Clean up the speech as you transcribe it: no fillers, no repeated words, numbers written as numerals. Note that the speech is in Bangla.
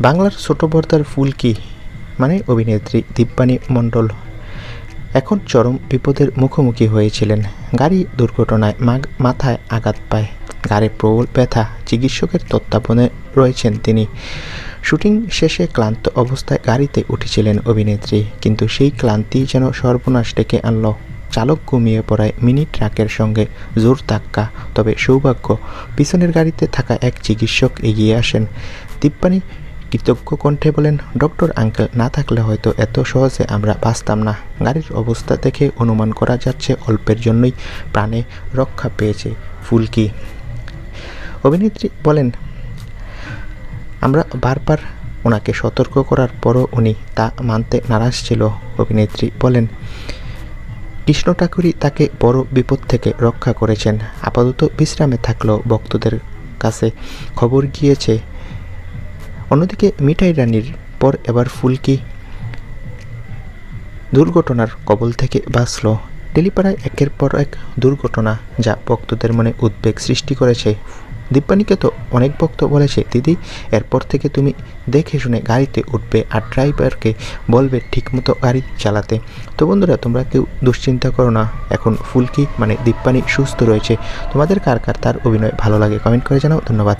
বাংলার ছোট পর্দার ফুলকি মানে অভিনেত্রী দীপানি মণ্ডল এখন চরম বিপদের মুখোমুখি হয়েছিলেন। গাড়ি দুর্ঘটনায় মাথায় আঘাত পায়, ঘাড়ে প্রবল ব্যথা, চিকিৎসকের তত্ত্বাবধানে রয়েছেন তিনি। শুটিং শেষে ক্লান্ত অবস্থায় গাড়িতে উঠেছিলেন অভিনেত্রী, কিন্তু সেই ক্লান্তি যেন সর্বনাশ ডেকে আনল। চালক ঘুমিয়ে পড়ায় মিনি ট্রাকের সঙ্গে জোর ধাক্কা। তবে সৌভাগ্য, পিছনের গাড়িতে থাকা এক চিকিৎসক এগিয়ে আসেন। দীপানি কৃতজ্ঞ কণ্ঠে বলেন, ডক্টর আঙ্কেল না থাকলে হয়তো এত সহজে আমরা বাঁচতাম না। গাড়ির অবস্থা দেখে অনুমান করা যাচ্ছে অল্পের জন্যই প্রাণে রক্ষা পেয়েছে ফুলকি। অভিনেত্রী বলেন, আমরা বারবার ওনাকে সতর্ক করার পরও উনি তা মানতে নারাজ ছিল। অভিনেত্রী বলেন, কৃষ্ণ ঠাকুরই তাকে বড় বিপদ থেকে রক্ষা করেছেন। আপাতত বিশ্রামে থাকলেও ভক্তদের কাছে খবর গিয়েছে। অন্যদিকে মিঠাই রানীর পর এবার ফুলকি দুর্ঘটনার কবল থেকে বাঁচল। টেলিপাড়ায় একের পর এক দুর্ঘটনা, যা ভক্তদের মনে উদ্বেগ সৃষ্টি করেছে। দীপানিকে তো অনেক ভক্ত বলেছে, দিদি এরপর থেকে তুমি দেখে শুনে গাড়িতে উঠবে আর ড্রাইভারকে বলবে ঠিকমতো গাড়ি চালাতে। তো বন্ধুরা, তোমরা কেউ দুশ্চিন্তা করো না, এখন ফুলকি মানে দীপানি সুস্থ রয়েছে। তোমাদের কার কার তার অভিনয় ভালো লাগে কমেন্ট করে জানাও। ধন্যবাদ।